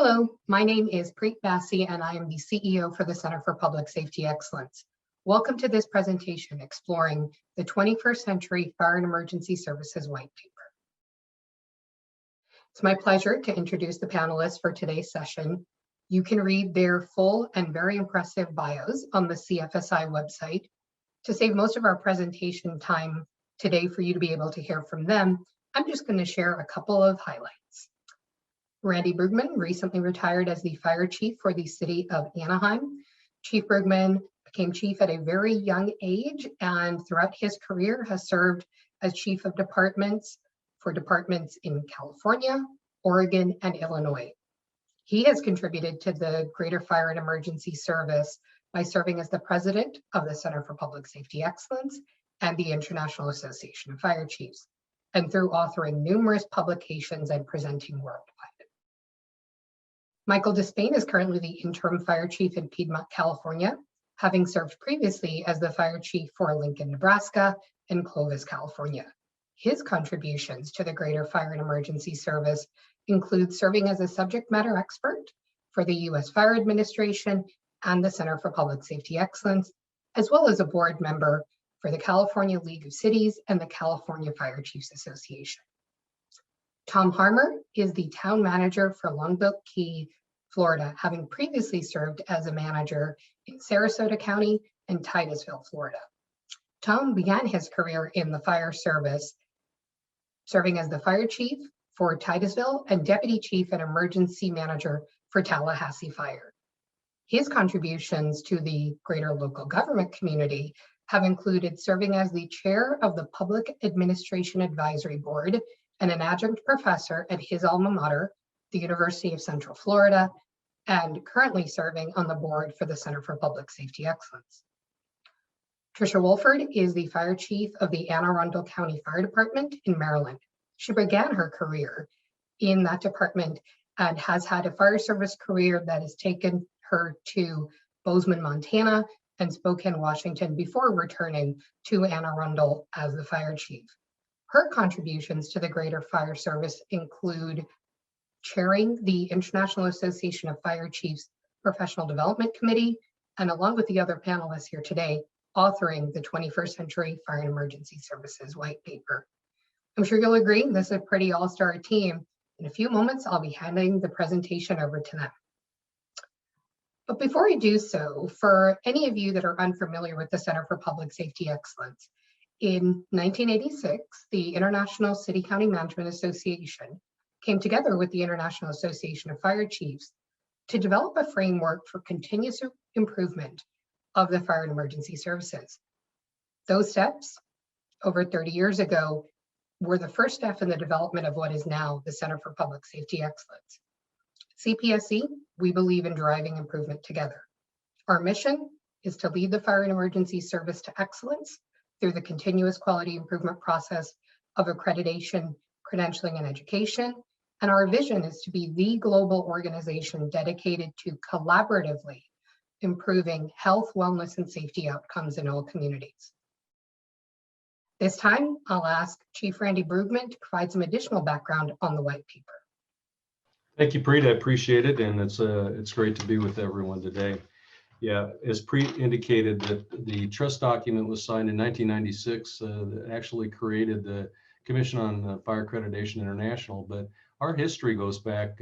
Hello, my name is Preet Bassi and I am the CEO for the Center for Public Safety Excellence. Welcome to this presentation exploring the 21st Century Fire and Emergency Services White Paper. It's my pleasure to introduce the panelists for today's session. You can read their full and very impressive bios on the CFSI website. To save most of our presentation time today for you to be able to hear from them, I'm just going to share a couple of highlights. Randy Brugman recently retired as the fire chief for the city of Anaheim. Chief Brugman became chief at a very young age and throughout his career has served as chief of departments for departments in California, Oregon, and Illinois. He has contributed to the Greater Fire and Emergency Service by serving as the president of the Center for Public Safety Excellence and the International Association of Fire Chiefs, and through authoring numerous publications and presenting worldwide. Michael Despain is currently the interim fire chief in Piedmont, California, having served previously as the fire chief for Lincoln, Nebraska, and Clovis, California. His contributions to the Greater Fire and Emergency Service include serving as a subject matter expert for the U.S. Fire Administration and the Center for Public Safety Excellence, as well as a board member for the California League of Cities and the California Fire Chiefs Association. Tom Harmer is the town manager for Longboat Key, Florida, having previously served as a manager in Sarasota County and Titusville, Florida. Tom began his career in the fire service, serving as the fire chief for Titusville and deputy chief and emergency manager for Tallahassee Fire. His contributions to the greater local government community have included serving as the chair of the Public Administration Advisory Board and an adjunct professor at his alma mater, the University of Central Florida, and currently serving on the board for the Center for Public Safety Excellence. Tricia Wolford is the fire chief of the Anne Arundel County Fire Department in Maryland. She began her career in that department and has had a fire service career that has taken her to Bozeman, Montana, and Spokane, Washington, before returning to Anne Arundel as the fire chief. Her contributions to the Greater Fire Service include chairing the International Association of Fire Chiefs Professional Development Committee, and along with the other panelists here today, authoring the 21st Century Fire and Emergency Services White Paper. I'm sure you'll agree this is a pretty all-star team. In a few moments, I'll be handing the presentation over to them. But before I do so, for any of you that are unfamiliar with the Center for Public Safety Excellence, in 1986, the International City County Management Association came together with the International Association of Fire Chiefs to develop a framework for continuous improvement of the fire and emergency services. Those steps, over 30 years ago, were the first step in the development of what is now the Center for Public Safety Excellence. CPSE, we believe in driving improvement together. Our mission is to lead the fire and emergency service to excellence through the continuous quality improvement process of accreditation, credentialing, and education. And our vision is to be the global organization dedicated to collaboratively improving health, wellness, and safety outcomes in all communities. This time, I'll ask Chief Randy Brugman to provide some additional background on the white paper. Thank you, Preet. I appreciate it, and it's great to be with everyone today. Yeah, as Preet indicated, that the trust document was signed in 1996. That actually created the Commission on Fire Accreditation International, but our history goes back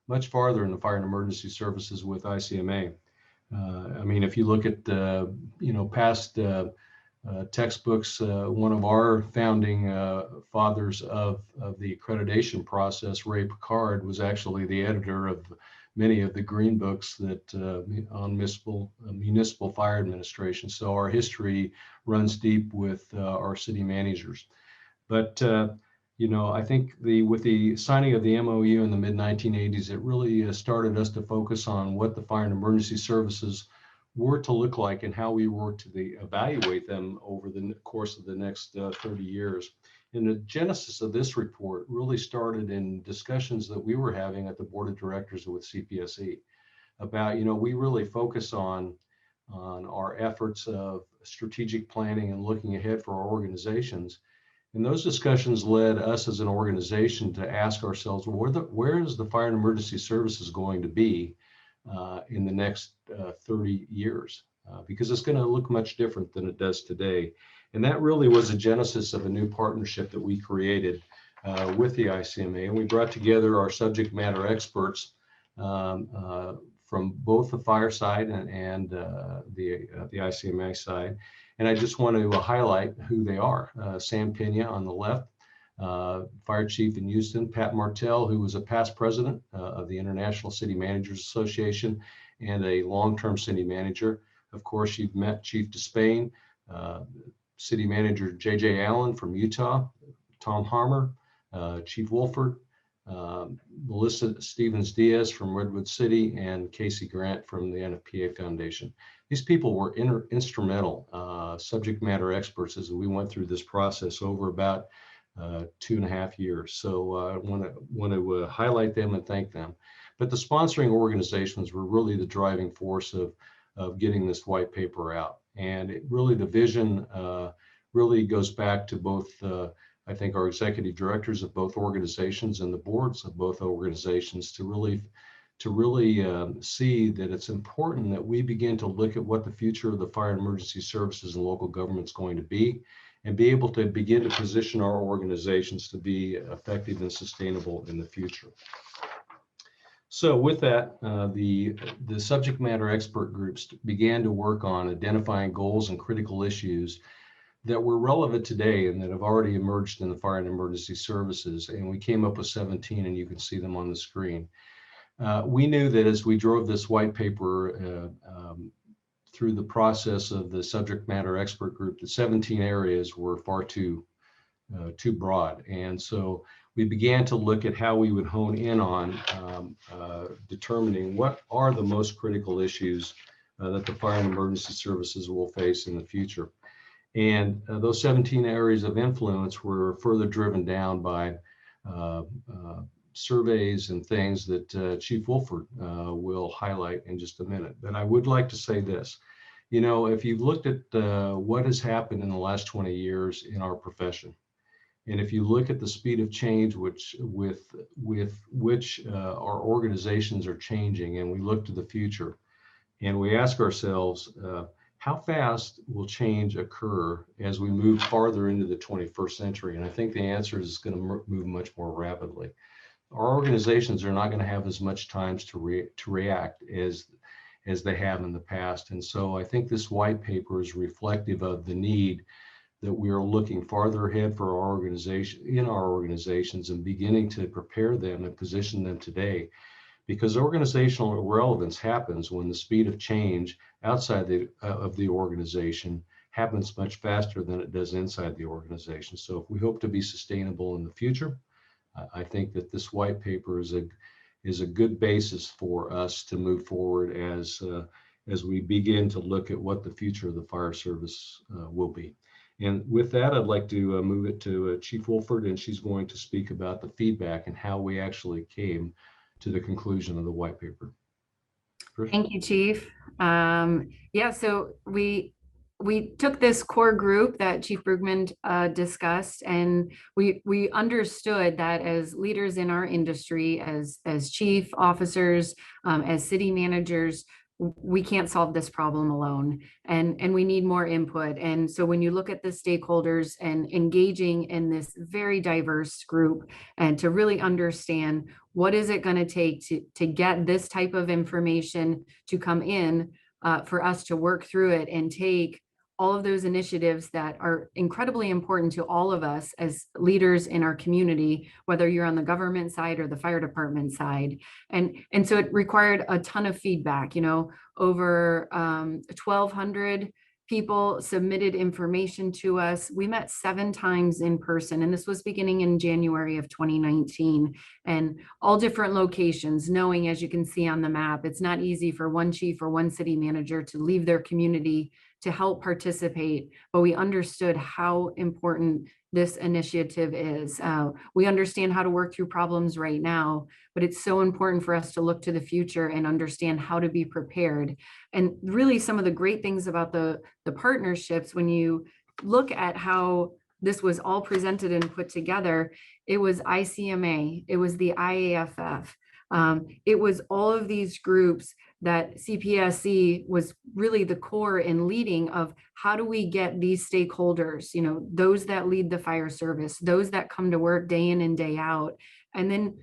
much farther in the fire and emergency services with ICMA. I mean, if you look at past textbooks, one of our founding fathers of the accreditation process, Ray Picard, was actually the editor of many of the green books that on municipal fire administration. So our history runs deep with our city managers. But I think with the signing of the MOU in the mid-1980s, it really started us to focus on what the fire and emergency services were to look like and how we were to evaluate them over the course of the next 30 years. And the genesis of this report really started in discussions that we were having at the board of directors with CPSE about, we really focus on our efforts of strategic planning and looking ahead for our organizations. And those discussions led us as an organization to ask ourselves, well, where is the fire and emergency services going to be in the next 30 years? Because it's going to look much different than it does today. And that really was the genesis of a new partnership that we created with the ICMA. And we brought together our subject matter experts from both the fire side and the ICMA side. And I just want to highlight who they are. Sam Pena on the left, Fire Chief in Houston, Pat Martell, who was a past president of the International City Managers Association and a long-term city manager. Of course, you've met Chief Despain, City Manager J.J. Allen from Utah, Tom Harmer, Chief Wolford, Melissa Stevens-Diaz from Redwood City, and Casey Grant from the NFPA Foundation. These people were instrumental subject matter experts as we went through this process over about 2.5 years. So I want to highlight them and thank them. But the sponsoring organizations were really the driving force of getting this white paper out. And it really, the vision really goes back to both I think our executive directors of both organizations and the boards of both organizations to really see that it's important that we begin to look at what the future of the fire and emergency services and local government is going to be, and be able to begin to position our organizations to be effective and sustainable in the future. So with that, the subject matter expert groups began to work on identifying goals and critical issues that were relevant today and that have already emerged in the fire and emergency services. And we came up with 17, and you can see them on the screen. We knew that as we drove this white paper through the process of the subject matter expert group, the 17 areas were far too broad. And so we began to look at how we would hone in on determining what are the most critical issues that the fire and emergency services will face in the future. And those 17 areas of influence were further driven down by surveys and things that Chief Wolford will highlight in just a minute. But I would like to say this, you know, if you've looked at what has happened in the last 20 years in our profession, and if you look at the speed of change with which our organizations are changing, and we look to the future, and we ask ourselves, how fast will change occur as we move farther into the 21st century? And I think the answer is going to move much more rapidly. Our organizations are not going to have as much time to react as they have in the past. And so I think this white paper is reflective of the need that we are looking farther ahead for our organizations and beginning to prepare them and position them today. Because organizational relevance happens when the speed of change outside of the organization happens much faster than it does inside the organization. So if we hope to be sustainable in the future, I think that this white paper is a good basis for us to move forward as we begin to look at what the future of the fire service will be. And with that, I'd like to move it to Chief Wolford, and she's going to speak about the feedback and how we actually came to the conclusion of the white paper. Chris? Thank you, Chief. Yeah, so we took this core group that Chief Brugman discussed, and we understood that as leaders in our industry, as chief officers, as city managers, we can't solve this problem alone, and we need more input. And so when you look at the stakeholders and engaging in this very diverse group, and to really understand what is it going to take to get this type of information to come in for us to work through it and take all of those initiatives that are incredibly important to all of us as leaders in our community, whether you're on the government side or the fire department side. And so it required a ton of feedback. You know, over 1,200 people submitted information to us. We met 7 times in person, and this was beginning in January of 2019, and all different locations, knowing, as you can see on the map, it's not easy for one chief or one city manager to leave their community to help participate, but we understood how important this initiative is. We understand how to work through problems right now, but it's so important for us to look to the future and understand how to be prepared. And really some of the great things about the partnerships, when you look at how this was all presented and put together, it was ICMA, it was the IAFF, it was all of these groups that CPSE was really the core and leading of how do we get these stakeholders, those that lead the fire service, those that come to work day in and day out, and then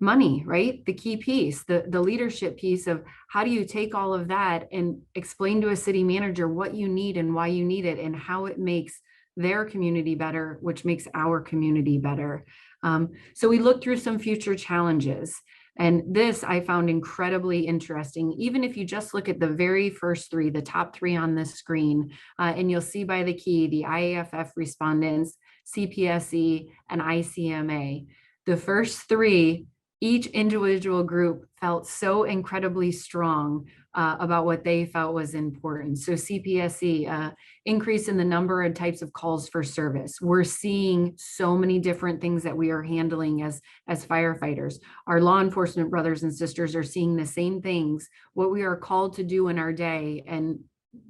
money, right? The key piece, the leadership piece of how do you take all of that and explain to a city manager what you need and why you need it and how it makes their community better, which makes our community better. So we looked through some future challenges. And this I found incredibly interesting, even if you just look at the very first three, the top three on this screen, and you'll see by the key, the IAFF respondents, CPSE, and ICMA. The first three, each individual group felt so incredibly strong about what they felt was important. So CPSE, increase in the number and types of calls for service. We're seeing so many different things that we are handling as firefighters. Our law enforcement brothers and sisters are seeing the same things, what we are called to do in our day, and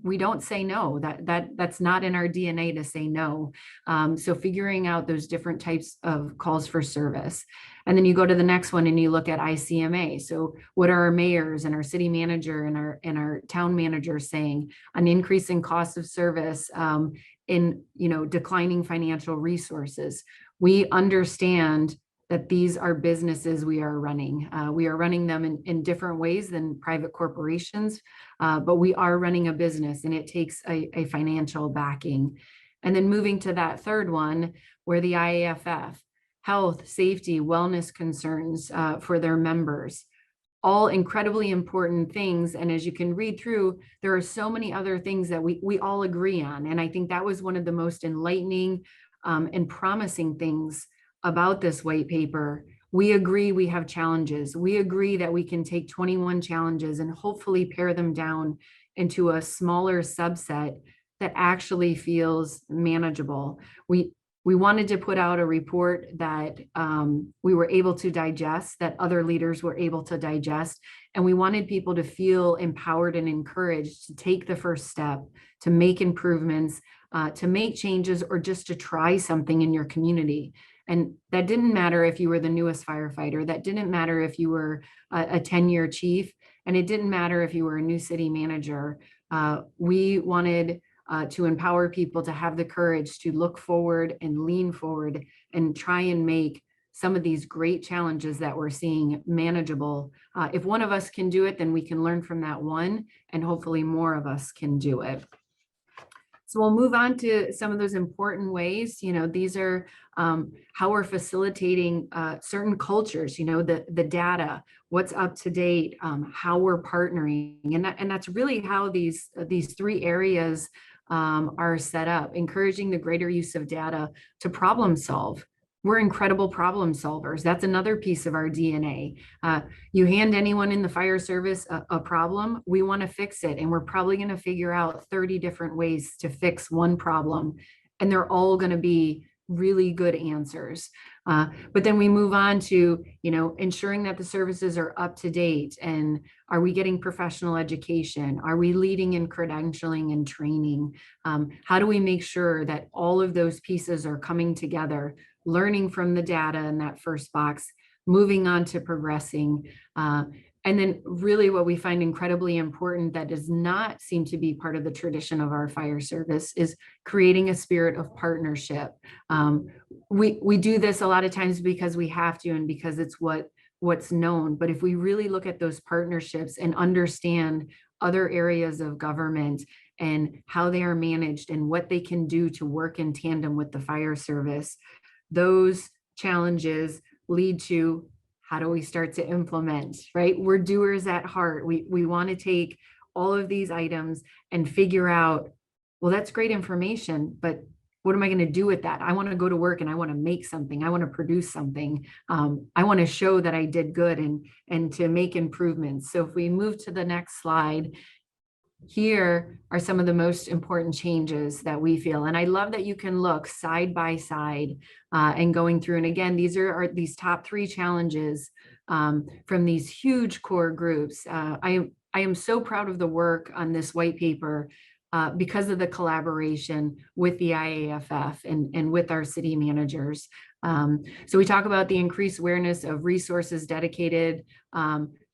we don't say no. That's not in our DNA to say no. So figuring out those different types of calls for service. And then you go to the next one and you look at ICMA. So what are our mayors and our city manager and our town manager saying? An increase in cost of service, in declining financial resources. We understand that these are businesses we are running. We are running them in different ways than private corporations, but we are running a business and it takes a financial backing. And then moving to that third one, where the IAFF, health, safety, wellness concerns for their members, all incredibly important things. And as you can read through, there are so many other things that we all agree on. And I think that was one of the most enlightening and promising things about this white paper. We agree we have challenges. We agree that we can take 21 challenges and hopefully pare them down into a smaller subset that actually feels manageable. We wanted to put out a report that we were able to digest, that other leaders were able to digest, and we wanted people to feel empowered and encouraged to take the first step, to make improvements, to make changes, or just to try something in your community. And that didn't matter if you were the newest firefighter, that didn't matter if you were a 10-year chief, and it didn't matter if you were a new city manager. We wanted to empower people to have the courage to look forward and lean forward and try and make some of these great challenges that we're seeing manageable. If one of us can do it, then we can learn from that one, and hopefully more of us can do it. So we'll move on to some of those important ways. These are how we're facilitating certain cultures, the data, what's up to date, how we're partnering. And that's really how these three areas are set up, encouraging the greater use of data to problem solve. We're incredible problem solvers. That's another piece of our DNA. You hand anyone in the fire service a problem, we want to fix it. And we're probably going to figure out 30 different ways to fix one problem. And they're all going to be really good answers. But then we move on to, ensuring that the services are up to date. And are we getting professional education? Are we leading in credentialing and training? How do we make sure that all of those pieces are coming together, learning from the data in that first box, moving on to progressing? And then really what we find incredibly important that does not seem to be part of the tradition of our fire service is creating a spirit of partnership. We do this a lot of times because we have to and because it's what's known. But if we really look at those partnerships and understand other areas of government and how they are managed and what they can do to work in tandem with the fire service, those challenges lead to how do we start to implement, right? We're doers at heart. We want to take all of these items and figure out, well, that's great information, but what am I going to do with that? I want to go to work and I want to make something. I want to produce something. I want to show that I did good and to make improvements. So if we move to the next slide, here are some of the most important changes that we feel. And I love that you can look side by side and going through. And again, these are these top three challenges from these huge core groups. I am so proud of the work on this white paper. because of the collaboration with the IAFF and with our city managers. So we talk about the increased awareness of resources dedicated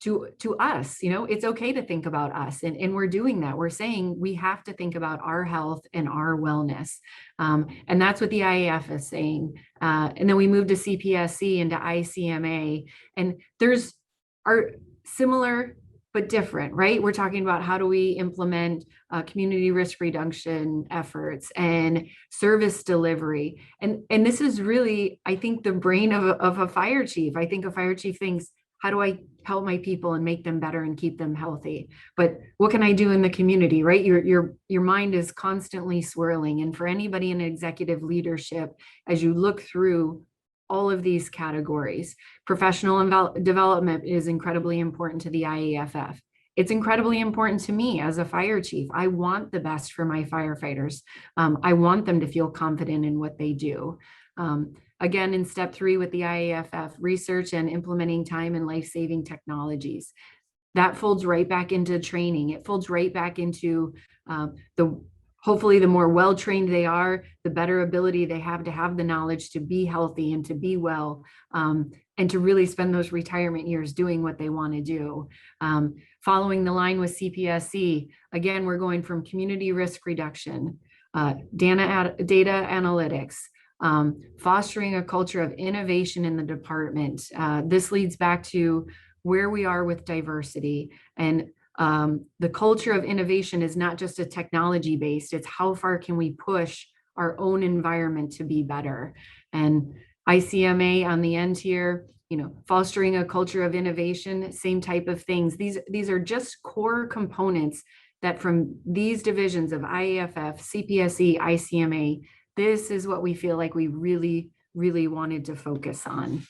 to us. It's okay to think about us, and we're doing that. We're saying we have to think about our health and our wellness. And that's what the IAF is saying. And then we move to CPSE and to ICMA, and there's are similar but different, right? We're talking about how do we implement community risk reduction efforts and service delivery. And this is really, I think, the brain of a fire chief. I think a fire chief thinks, how do I help my people and make them better and keep them healthy? But what can I do in the community, right? Your mind is constantly swirling. And for anybody in executive leadership, as you look through all of these categories, professional development is incredibly important to the IAFF. It's incredibly important to me as a fire chief. I want the best for my firefighters. I want them to feel confident in what they do. Again, in step 3 with the IAFF, research and implementing time and life-saving technologies. That folds right back into training. It folds right back into hopefully the more well-trained they are, the better ability they have to have the knowledge to be healthy and to be well, and to really spend those retirement years doing what they want to do. Following the line with CPSE, again, we're going from community risk reduction, data analytics, fostering a culture of innovation in the department. This leads back to where we are with diversity, and the culture of innovation is not just a technology based, it's how far can we push our own environment to be better. And ICMA on the end here, fostering a culture of innovation, same type of things. These are just core components that from these divisions of IAFF, CPSE, ICMA, this is what we feel like we really, really wanted to focus on.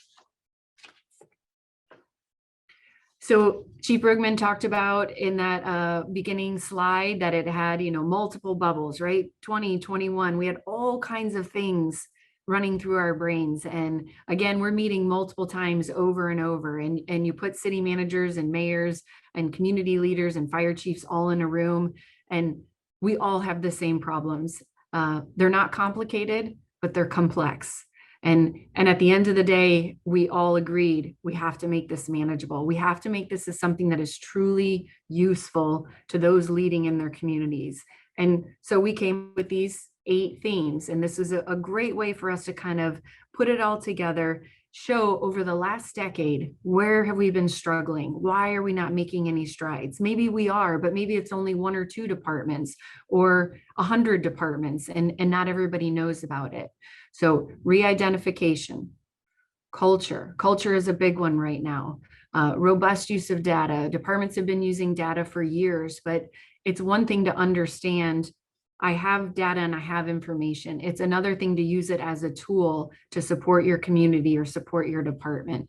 So Chief Brugman talked about in that beginning slide that it had, multiple bubbles, right? 20, 21, we had all kinds of things running through our brains. And again, we're meeting multiple times over and over, and you put city managers and mayors and community leaders and fire chiefs all in a room, and we all have the same problems. They're not complicated, but they're complex. And at the end of the day, we all agreed we have to make this manageable. We have to make this as something that is truly useful to those leading in their communities. And so we came with these 8 themes, and this is a great way for us to kind of put it all together, show over the last decade, where have we been struggling? Why are we not making any strides? Maybe we are, but maybe it's only 1 or 2 departments or 100 departments, and not everybody knows about it. So re-identification, culture is a big one right now. Robust use of data. Departments have been using data for years, but it's one thing to understand I have data and I have information. It's another thing to use it as a tool to support your community or support your department.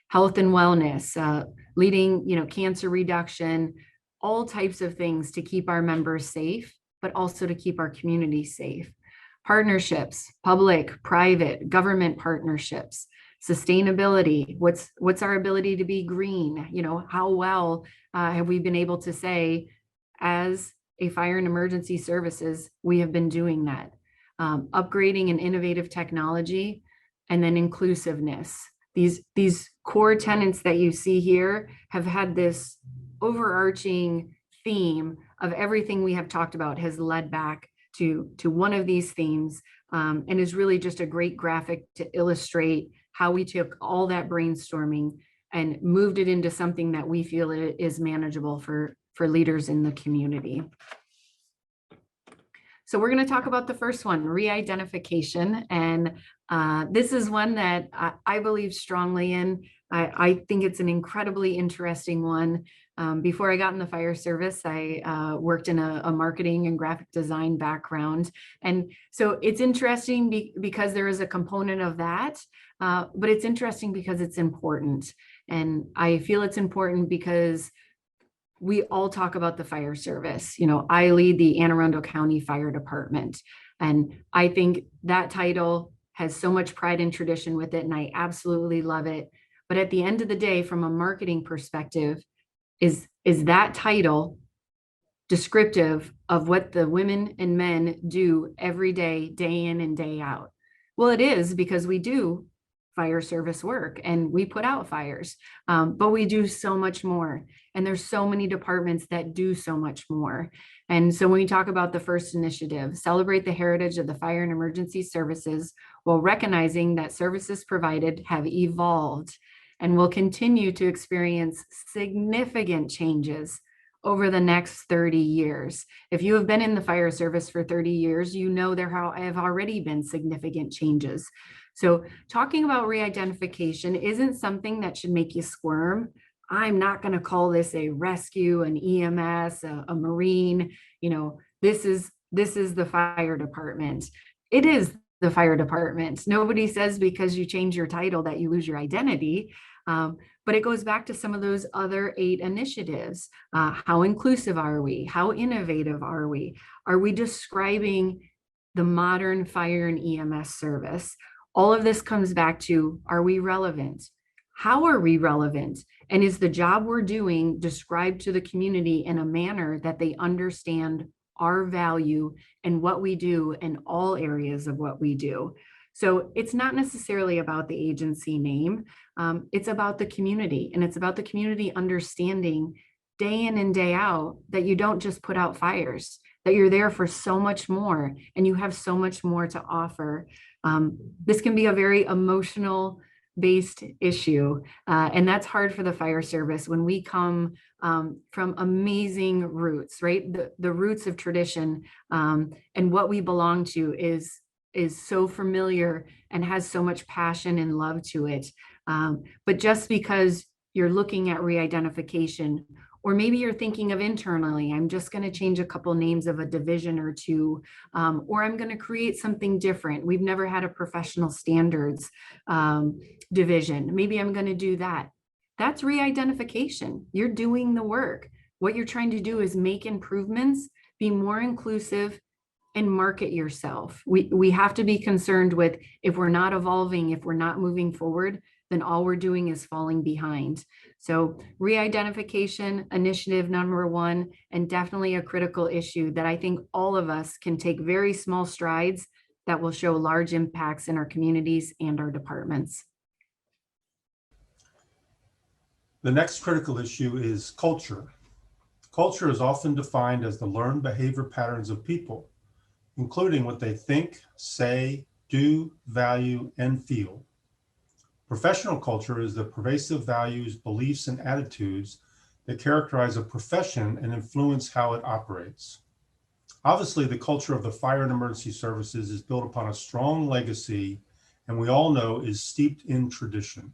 Health and wellness, leading, cancer reduction, all types of things to keep our members safe, but also to keep our community safe. Partnerships, public, private, government partnerships, sustainability. What's our ability to be green? How well have we been able to say, as a fire and emergency services, we have been doing that. Upgrading and innovative technology, and then inclusiveness. These core tenets that you see here have had this overarching theme of everything we have talked about has led back to one of these themes, and is really just a great graphic to illustrate how we took all that brainstorming and moved it into something that we feel is manageable for leaders in the community. So we're going to talk about the first one, re-identification. And this is one that I believe strongly in. I think it's an incredibly interesting one. Before I got in the fire service, I worked in a marketing and graphic design background. And so it's interesting because there is a component of that, but it's interesting because it's important. And I feel it's important because we all talk about the fire service. I lead the Anne Arundel County Fire Department, and I think that title has so much pride and tradition with it, and I absolutely love it. But at the end of the day, from a marketing perspective, is that title descriptive of what the women and men do every day, day in and day out. Well, it is, because we do fire service work and we put out fires, but we do so much more. And there's so many departments that do so much more. And so when we talk about the first initiative, celebrate the heritage of the fire and emergency services while recognizing that services provided have evolved and will continue to experience significant changes over the next 30 years. If you have been in the fire service for 30 years, you know there have already been significant changes. So talking about re-identification isn't something that should make you squirm. I'm not going to call this a rescue, an EMS, a Marine. You know, this is the fire department. It is the fire department. Nobody says because you change your title that you lose your identity. But it goes back to some of those other 8 initiatives. How inclusive are we? How innovative are we? Are we describing the modern fire and EMS service? All of this comes back to, are we relevant? How are we relevant? And is the job we're doing described to the community in a manner that they understand our value and what we do in all areas of what we do? So it's not necessarily about the agency name. It's about the community, and it's about the community understanding day in and day out that you don't just put out fires, that you're there for so much more and you have so much more to offer. This can be a very emotional based issue. And that's hard for the fire service when we come from amazing roots, right? The roots of tradition, and what we belong to is so familiar and has so much passion and love to it. But just because you're looking at re-identification, or maybe you're thinking of internally, I'm just going to change a couple names of a division or two, or I'm going to create something different. We've never had a professional standards division. Maybe I'm going to do that. That's re-identification. You're doing the work. What you're trying to do is make improvements, be more inclusive, and market yourself. We have to be concerned with, if we're not evolving, if we're not moving forward, then all we're doing is falling behind. So re-identification, initiative number 1, and definitely a critical issue that I think all of us can take very small strides that will show large impacts in our communities and our departments. The next critical issue is culture. Culture is often defined as the learned behavior patterns of people, including what they think, say, do, value, and feel. Professional culture is the pervasive values, beliefs, and attitudes that characterize a profession and influence how it operates. Obviously, the culture of the fire and emergency services is built upon a strong legacy, and we all know is steeped in tradition.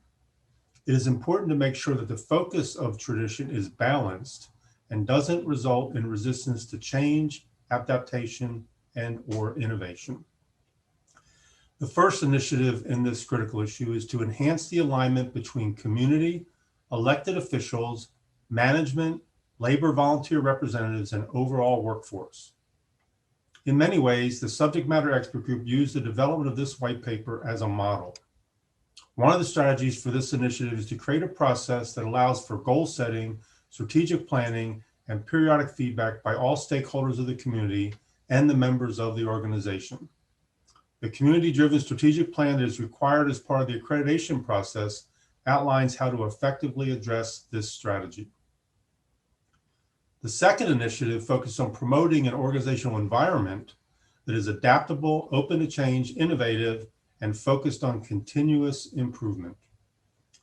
It is important to make sure that the focus of tradition is balanced and doesn't result in resistance to change, adaptation, and/or innovation. The first initiative in this critical issue is to enhance the alignment between community, elected officials, management, labor volunteer representatives, and overall workforce. In many ways, the subject matter expert group used the development of this white paper as a model. One of the strategies for this initiative is to create a process that allows for goal setting, strategic planning, and periodic feedback by all stakeholders of the community and the members of the organization. The community-driven strategic plan that is required as part of the accreditation process outlines how to effectively address this strategy. The second initiative focused on promoting an organizational environment that is adaptable, open to change, innovative, and focused on continuous improvement.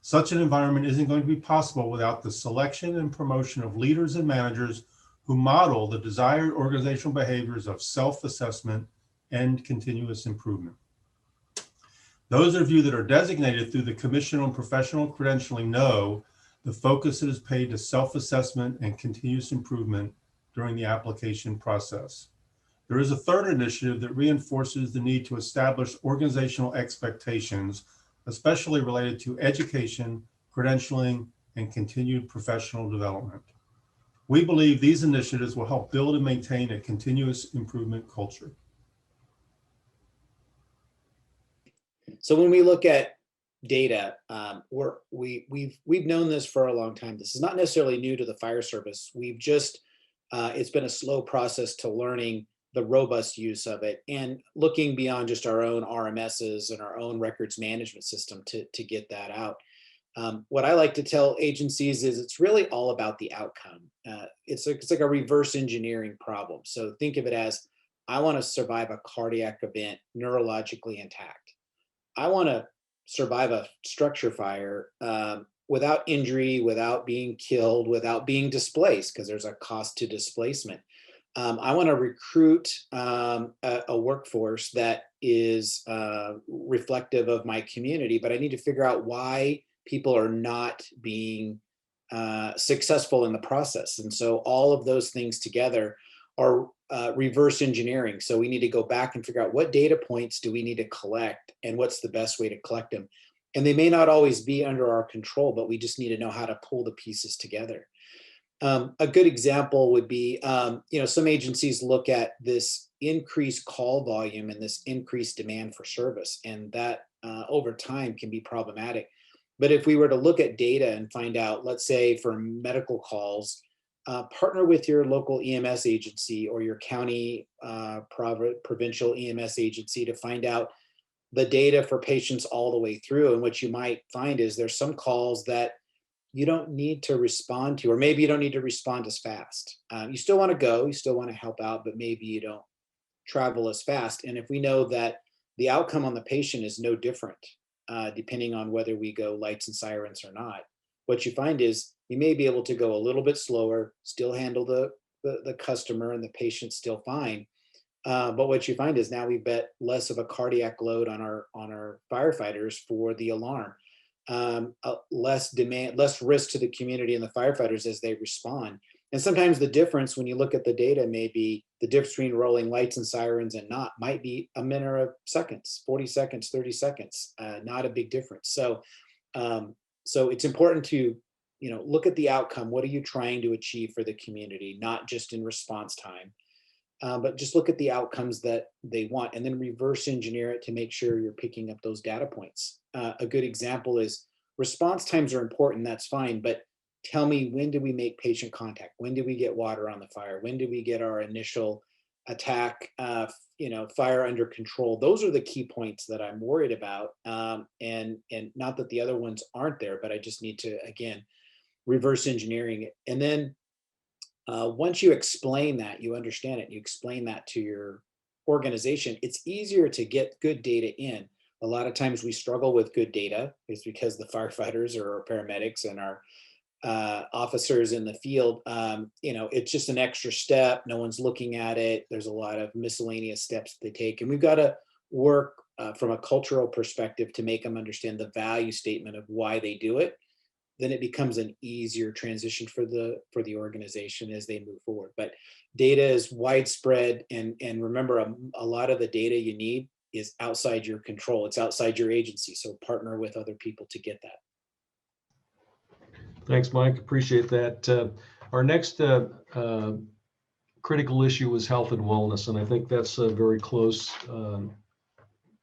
Such an environment isn't going to be possible without the selection and promotion of leaders and managers who model the desired organizational behaviors of self-assessment and continuous improvement. Those of you that are designated through the Commission on Professional Credentialing know the focus that is paid to self-assessment and continuous improvement during the application process. There is a third initiative that reinforces the need to establish organizational expectations, especially related to education, credentialing, and continued professional development. We believe these initiatives will help build and maintain a continuous improvement culture. So when we look at data, we've known this for a long time. This is not necessarily new to the fire service. We've just It's been a slow process to learning the robust use of it and looking beyond just our own RMSs and our own records management system to get that out. What I like to tell agencies is it's really all about the outcome. It's like a reverse engineering problem. So think of it as, I want to survive a cardiac event neurologically intact. I want to survive a structure fire without injury, without being killed, without being displaced, because there's a cost to displacement. I want to recruit a workforce that is reflective of my community, but I need to figure out why people are not being successful in the process. And so all of those things together are reverse engineering. So we need to go back and figure out what data points do we need to collect and what's the best way to collect them. And they may not always be under our control, but we just need to know how to pull the pieces together. A good example would be, some agencies look at this increased call volume and this increased demand for service, and that over time can be problematic. But if we were to look at data and find out, let's say for medical calls, partner with your local EMS agency or your county provincial EMS agency to find out the data for patients all the way through. And what you might find is there's some calls that you don't need to respond to, or maybe you don't need to respond as fast. You still want to go, you still want to help out, but maybe you don't travel as fast. And if we know that the outcome on the patient is no different, depending on whether we go lights and sirens or not, what you find is you may be able to go a little bit slower, still handle the customer and the patient still fine. But what you find is now we bet less of a cardiac load on our firefighters for the alarm, less demand, less risk to the community and the firefighters as they respond. And sometimes the difference when you look at the data may be the difference between rolling lights and sirens and not might be a minute of seconds, 40 seconds, 30 seconds, not a big difference. So it's important to, look at the outcome. What are you trying to achieve for the community? Not just in response time, but just look at the outcomes that they want and then reverse engineer it to make sure you're picking up those data points. A good example is response times are important, that's fine, but tell me, when do we make patient contact? When do we get water on the fire? When do we get our initial attack, fire under control? Those are the key points that I'm worried about. And not that the other ones aren't there, but I just need to, again, reverse engineering it. And then once you explain that, you understand it, you explain that to your organization, it's easier to get good data in. A lot of times we struggle with good data. It's because the firefighters or our paramedics and our officers in the field, it's just an extra step. No one's looking at it. There's a lot of miscellaneous steps they take. And we've got to work from a cultural perspective to make them understand the value statement of why they do it. Then it becomes an easier transition for the organization as they move forward. But data is widespread, and remember, a lot of the data you need is outside your control. It's outside your agency. So partner with other people to get that. Thanks, Mike. Appreciate that. Our next critical issue was health and wellness, and I think that's very close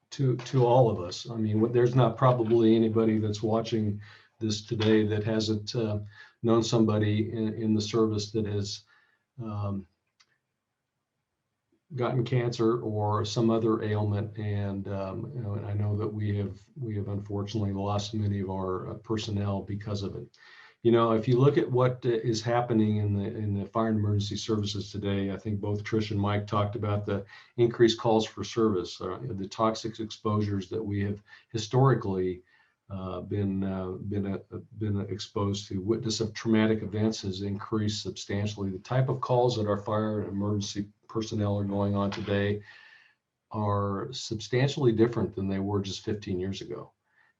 to all of us. I mean, there's not probably anybody that's watching this today that hasn't known somebody in the service that has gotten cancer or some other ailment, and and I know that we have unfortunately lost many of our personnel because of it. If you look at what is happening in the fire and emergency services today, I think both Trish and Mike talked about the increased calls for service, the toxic exposures that we have historically been exposed to. Witness of traumatic events has increased substantially. The type of calls that our fire and emergency personnel are going on today are substantially different than they were just 15 years ago.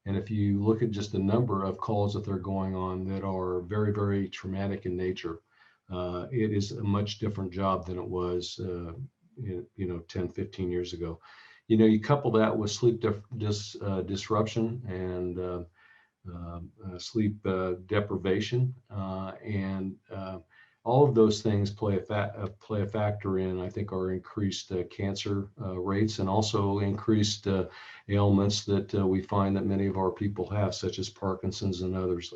And if you look at just the number of calls that they're going on that are very, very traumatic in nature, it is a much different job than it was 10, 15 years ago. You couple that with sleep disruption and sleep deprivation, and all of those things play a factor in, I think, our increased cancer rates, and also increased ailments that we find that many of our people have, such as Parkinson's and others,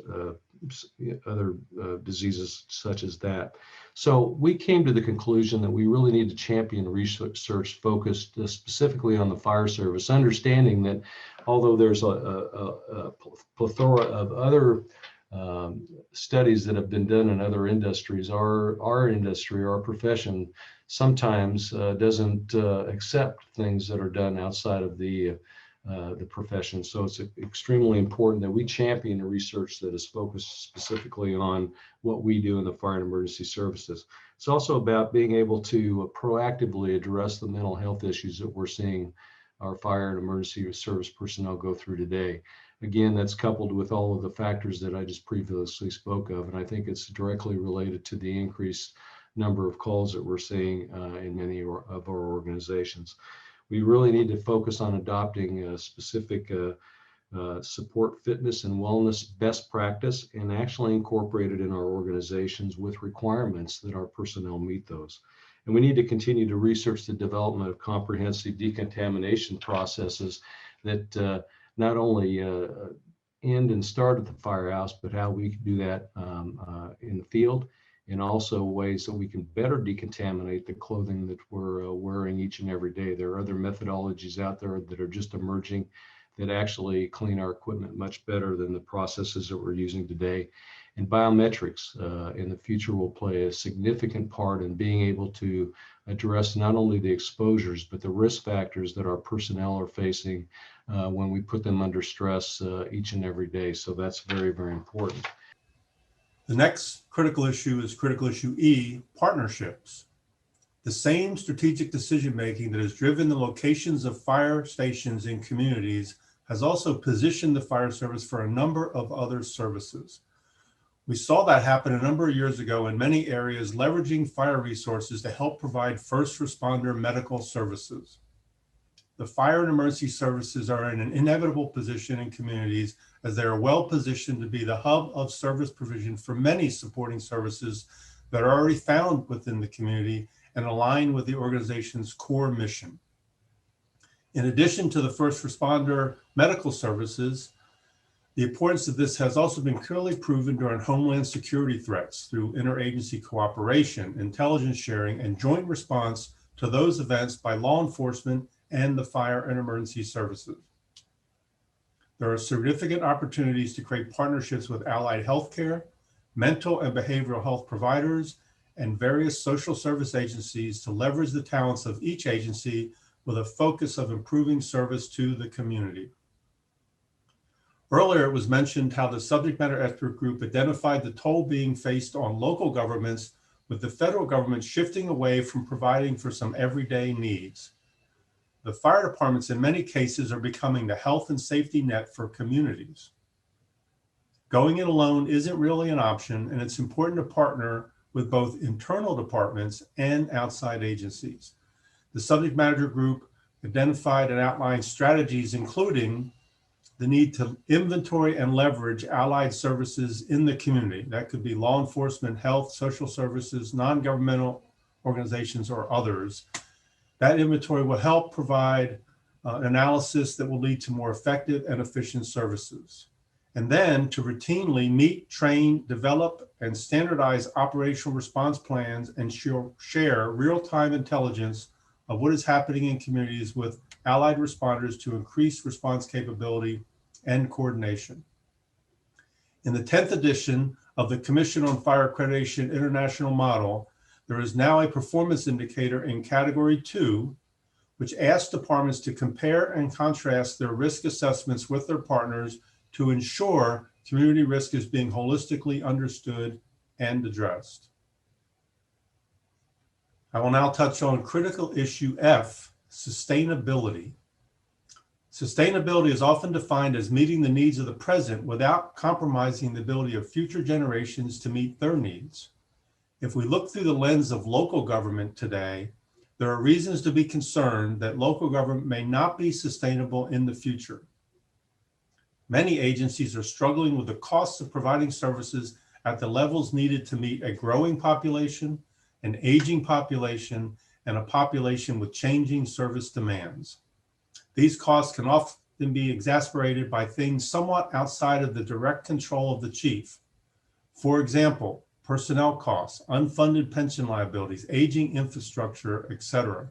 diseases such as that. So we came to the conclusion that we really need to champion research focused specifically on the fire service, understanding that although there's a plethora of other studies that have been done in other industries, our industry, our profession, sometimes doesn't accept things that are done outside of the profession. So it's extremely important that we champion the research that is focused specifically on what we do in the fire and emergency services. It's also about being able to proactively address the mental health issues that we're seeing our fire and emergency service personnel go through today. Again, that's coupled with all of the factors that I just previously spoke of, and I think it's directly related to the increased number of calls that we're seeing in many of our organizations. We really need to focus on adopting specific support, fitness, and wellness best practice and actually incorporate it in our organizations with requirements that our personnel meet those. And we need to continue to research the development of comprehensive decontamination processes that not only end and start at the firehouse, but how we can do that in the field, and also ways that we can better decontaminate the clothing that we're wearing each and every day. There are other methodologies out there that are just emerging that actually clean our equipment much better than the processes that we're using today. And biometrics in the future will play a significant part in being able to address not only the exposures, but the risk factors that our personnel are facing when we put them under stress each and every day. So that's very, very important. The next critical issue is critical issue E, partnerships. The same strategic decision-making that has driven the locations of fire stations in communities has also positioned the fire service for a number of other services. We saw that happen a number of years ago in many areas, leveraging fire resources to help provide first responder medical services. The fire and emergency services are in an inevitable position in communities as they are well positioned to be the hub of service provision for many supporting services that are already found within the community and align with the organization's core mission. In addition to the first responder medical services, the importance of this has also been clearly proven during homeland security threats through interagency cooperation, intelligence sharing, and joint response to those events by law enforcement and the fire and emergency services. There are significant opportunities to create partnerships with allied healthcare, mental and behavioral health providers, and various social service agencies to leverage the talents of each agency with a focus of improving service to the community. Earlier, it was mentioned how the subject matter expert group identified the toll being faced on local governments, with the federal government shifting away from providing for some everyday needs. The fire departments in many cases are becoming the health and safety net for communities. Going it alone isn't really an option, and it's important to partner with both internal departments and outside agencies. The subject matter group identified and outlined strategies, including the need to inventory and leverage allied services in the community. That could be law enforcement, health, social services, non-governmental organizations, or others. That inventory will help provide analysis that will lead to more effective and efficient services. And then to routinely meet, train, develop, and standardize operational response plans and share real-time intelligence of what is happening in communities with allied responders to increase response capability and coordination. In the 10th edition of the Commission on Fire Accreditation International Model, there is now a performance indicator in Category 2, which asks departments to compare and contrast their risk assessments with their partners to ensure community risk is being holistically understood and addressed. I will now touch on critical issue F, sustainability. Sustainability is often defined as meeting the needs of the present without compromising the ability of future generations to meet their needs. If we look through the lens of local government today, there are reasons to be concerned that local government may not be sustainable in the future. Many agencies are struggling with the costs of providing services at the levels needed to meet a growing population, an aging population, and a population with changing service demands. These costs can often be exacerbated by things somewhat outside of the direct control of the chief, For example, personnel costs, unfunded pension liabilities, aging infrastructure, etc.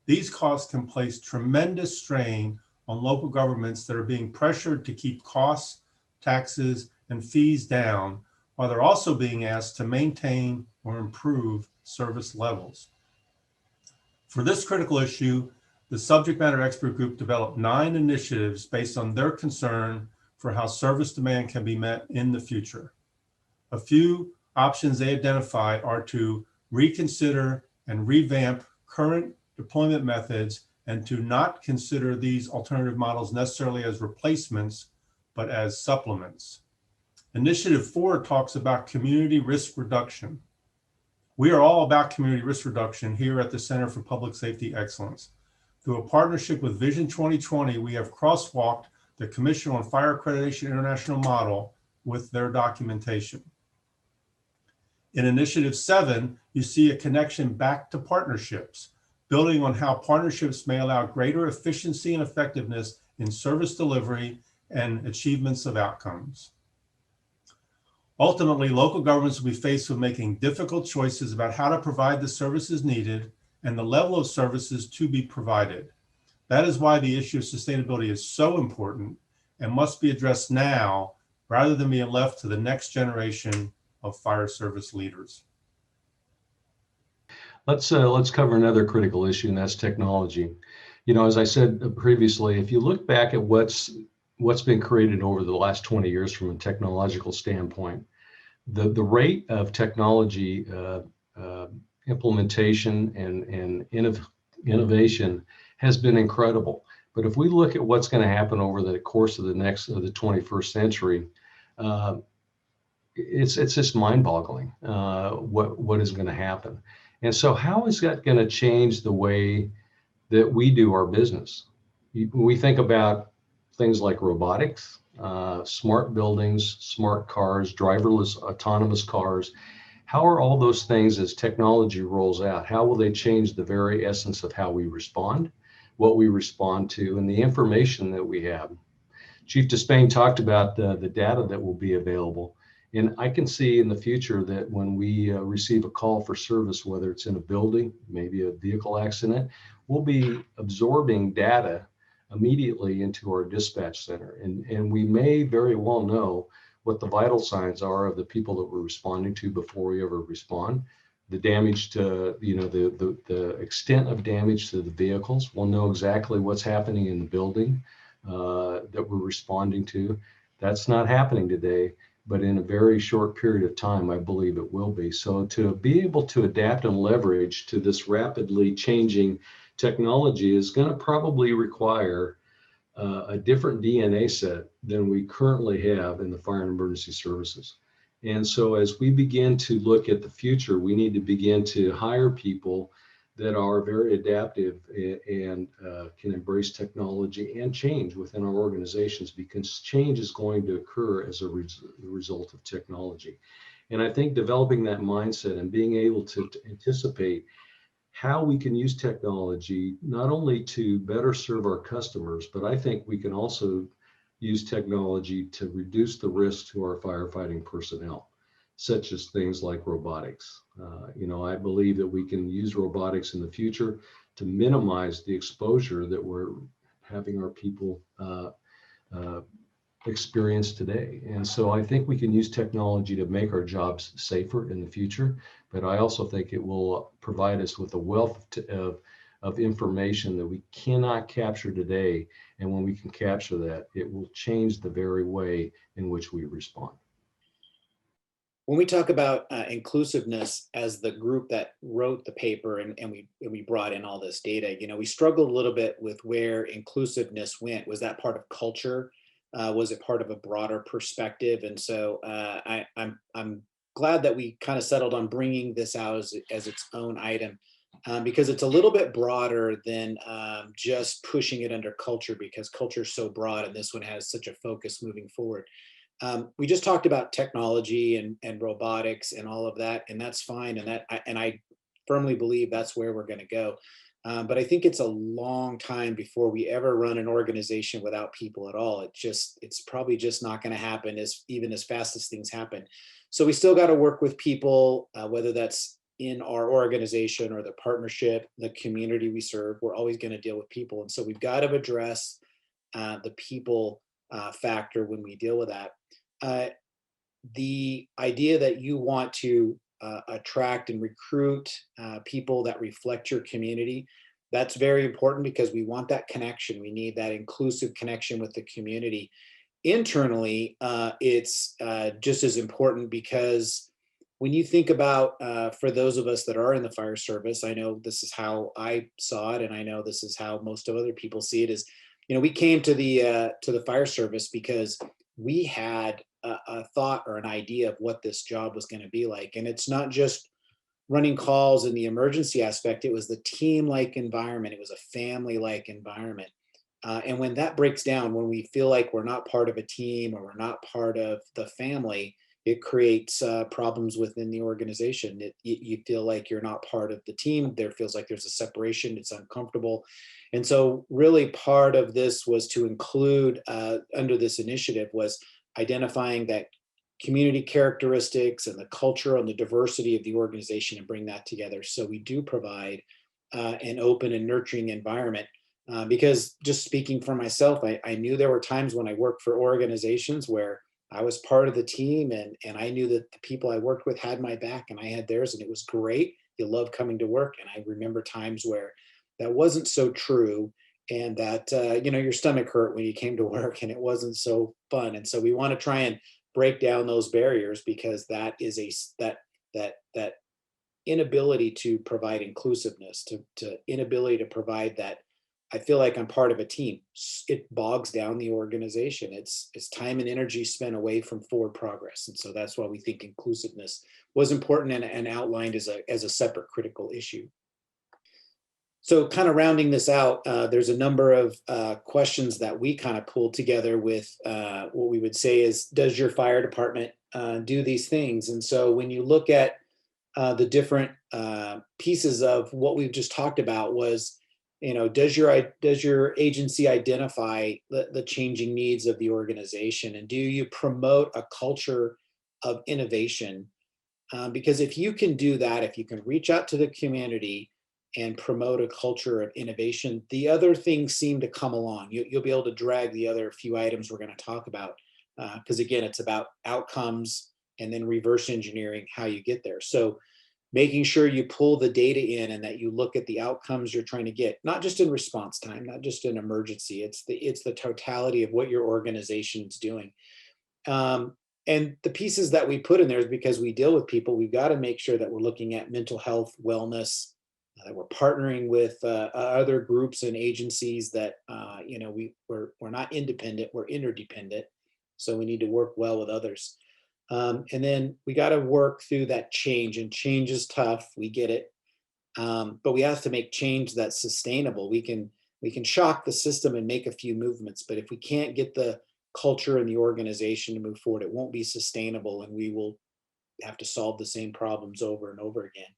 These costs can place tremendous strain on local governments that are being pressured to keep costs, taxes, and fees down, while they're also being asked to maintain or improve service levels. For this critical issue, the subject matter expert group developed 9 initiatives based on their concern for how service demand can be met in the future. A few options they identified are to reconsider and revamp current deployment methods and to not consider these alternative models necessarily as replacements, but as supplements. Initiative 4 talks about community risk reduction. We are all about community risk reduction here at the Center for Public Safety Excellence. Through a partnership with Vision 2020, we have crosswalked the Commission on Fire Accreditation International model with their documentation. In Initiative 7, you see a connection back to partnerships, building on how partnerships may allow greater efficiency and effectiveness in service delivery and achievements of outcomes. Ultimately, local governments will be faced with making difficult choices about how to provide the services needed and the level of services to be provided. That is why the issue of sustainability is so important and must be addressed now rather than being left to the next generation of fire service leaders. Let's cover another critical issue, and that's technology. You know, as I said previously, if you look back at what's been created over the last 20 years from a technological standpoint, the rate of technology implementation and innovation has been incredible. But if we look at what's going to happen over the course of the 21st century, it's just mind-boggling what is going to happen. And so how is that going to change the way that we do our business? We think about things like robotics, smart buildings, smart cars, driverless autonomous cars. How are all those things, as technology rolls out, how will they change the very essence of how we respond, what we respond to, and the information that we have? Chief Despain talked about the data that will be available. And I can see in the future that when we receive a call for service, whether it's in a building, maybe a vehicle accident, we'll be absorbing data immediately into our dispatch center. And we may very well know what the vital signs are of the people that we're responding to before we ever respond. The damage to, you know, the extent of damage to the vehicles. We'll know exactly what's happening in the building that we're responding to. That's not happening today, but in a very short period of time, I believe it will be. So to be able to adapt and leverage to this rapidly changing technology is going to probably require a different DNA set than we currently have in the fire and emergency services. And so as we begin to look at the future, we need to begin to hire people that are very adaptive and can embrace technology and change within our organizations, because change is going to occur as a result of technology. And I think developing that mindset and being able to anticipate how we can use technology not only to better serve our customers, but I think we can also use technology to reduce the risk to our firefighting personnel, such as things like robotics. You know, I believe that we can use robotics in the future to minimize the exposure that we're having our people experience today. And so I think we can use technology to make our jobs safer in the future, but I also think it will provide us with a wealth of information that we cannot capture today. And when we can capture that, it will change the very way in which we respond. When we talk about inclusiveness as the group that wrote the paper and we brought in all this data, you know, we struggled a little bit with where inclusiveness went. Was that part of culture? Was it part of a broader perspective? And so I'm glad that we kind of settled on bringing this out as its own item, because it's a little bit broader than just pushing it under culture, because culture is so broad and this one has such a focus moving forward. We just talked about technology and robotics and all of that, and that's fine. And I firmly believe that's where we're going to go. But I think it's a long time before we ever run an organization without people at all. It's probably just not going to happen even as fast as things happen. So we still got to work with people, whether that's in our organization or the partnership, the community we serve. We're always going to deal with people. And so we've got to address the people factor when we deal with that. The idea that you want to attract and recruit people that reflect your community, that's very important because we want that connection. We need that inclusive connection with the community. Internally, it's just as important because when you think about, for those of us that are in the fire service, I know this is how I saw it, and I know this is how most of other people see it, is, we came to the fire service because we had a thought or an idea of what this job was going to be like. And it's not just running calls in the emergency aspect, it was the team-like environment. It was a family-like environment. And when that breaks down, when we feel like we're not part of a team or we're not part of the family, it creates problems within the organization. You feel like you're not part of the team. There feels like there's a separation. It's uncomfortable. And so really part of this was to include under this initiative was identifying that community characteristics and the culture and the diversity of the organization and bring that together. So we do provide an open and nurturing environment. Because just speaking for myself, I knew there were times when I worked for organizations where I was part of the team and I knew that the people I worked with had my back and I had theirs, and it was great. You love coming to work. And I remember times where that wasn't so true, and that, your stomach hurt when you came to work and it wasn't so fun. And so we want to try and break down those barriers, because that is that inability to provide inclusiveness, to inability to provide that I feel like I'm part of a team, it bogs down the organization. It's time and energy spent away from forward progress. And so that's why we think inclusiveness was important and outlined as a separate critical issue. So kind of rounding this out, there's a number of questions that we kind of pulled together with what we would say is, does your fire department do these things? And so when you look at the different pieces of what we've just talked about was, does your agency identify the changing needs of the organization? And do you promote a culture of innovation? Because if you can do that, if you can reach out to the community and promote a culture of innovation, the other things seem to come along. You'll be able to drag the other few items we're going to talk about. Because again, it's about outcomes and then reverse engineering how you get there. So making sure you pull the data in and that you look at the outcomes you're trying to get, not just in response time, not just in emergency, it's the totality of what your organization's doing. And the pieces that we put in there is because we deal with people, we've got to make sure that we're looking at mental health, wellness, that we're partnering with other groups and agencies that, we're not independent, we're interdependent. So we need to work well with others. And then we got to work through that change, and change is tough. We get it. But we have to make change that's sustainable. We can shock the system and make a few movements, but if we can't get the culture and the organization to move forward, it won't be sustainable, and we will have to solve the same problems over and over again.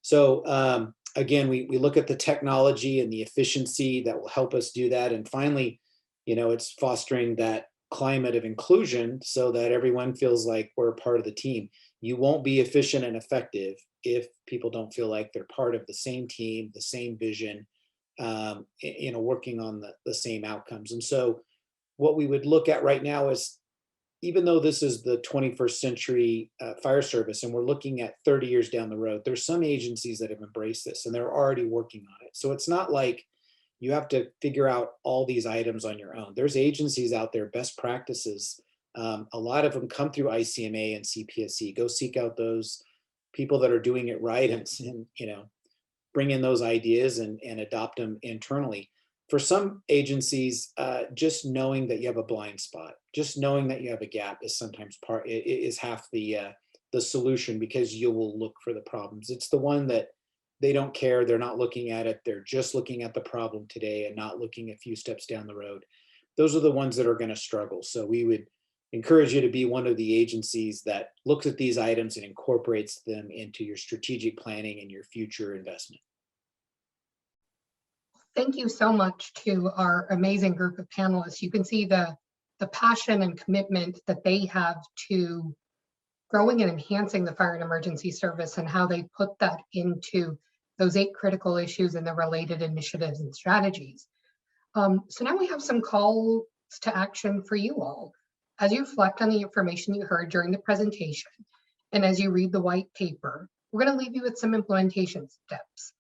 So again, we look at the technology and the efficiency that will help us do that. And finally, it's fostering that climate of inclusion so that everyone feels like we're a part of the team. You won't be efficient and effective if people don't feel like they're part of the same team, the same vision, working on the same outcomes. And so what we would look at right now is, even though this is the 21st century fire service and we're looking at 30 years down the road, there's some agencies that have embraced this and they're already working on it. So it's not like you have to figure out all these items on your own. There's agencies out there, best practices. A lot of them come through ICMA and CPSE. Go seek out those people that are doing it right and bring in those ideas and adopt them internally. For some agencies, just knowing that you have a blind spot, just knowing that you have a gap is sometimes is half the solution, because you will look for the problems. It's the one that they don't care. They're not looking at it. They're just looking at the problem today and not looking a few steps down the road. Those are the ones that are going to struggle. So we would encourage you to be one of the agencies that looks at these items and incorporates them into your strategic planning and your future investment. Thank you so much to our amazing group of panelists. You can see the passion and commitment that they have to growing and enhancing the fire and emergency service and how they put that into those 8 critical issues and the related initiatives and strategies. So now we have some calls to action for you all. As you reflect on the information you heard during the presentation, and as you read the white paper, we're going to leave you with some implementation steps.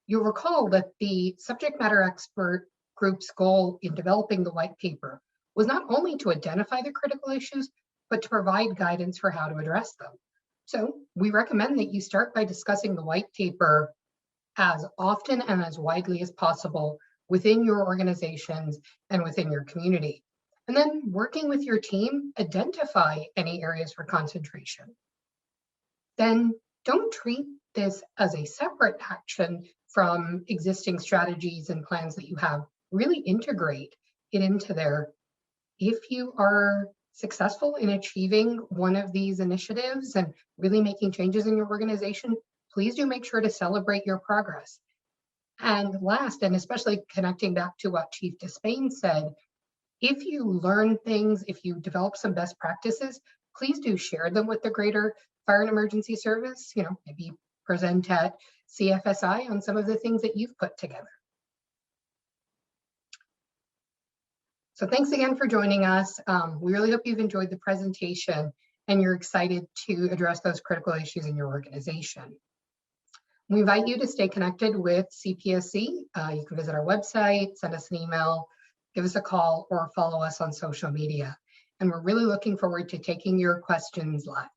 You'll recall that the subject matter expert group's goal in developing the white paper was not only to identify the critical issues, but to provide guidance for how to address them. So we recommend that you start by discussing the white paper as often and as widely as possible within your organizations and within your community. And then working with your team, identify any areas for concentration. Then don't treat this as a separate action from existing strategies and plans that you have. Really integrate it into there. If you are successful in achieving one of these initiatives and really making changes in your organization, please do make sure to celebrate your progress. And last, and especially connecting back to what Chief Despain said, if you learn things, if you develop some best practices, please do share them with the greater fire and emergency service. Maybe present at CFSI on some of the things that you've put together. So thanks again for joining us. We really hope you've enjoyed the presentation and you're excited to address those critical issues in your organization. We invite you to stay connected with CPSE. You can visit our website, send us an email, give us a call, or follow us on social media. And we're really looking forward to taking your questions live.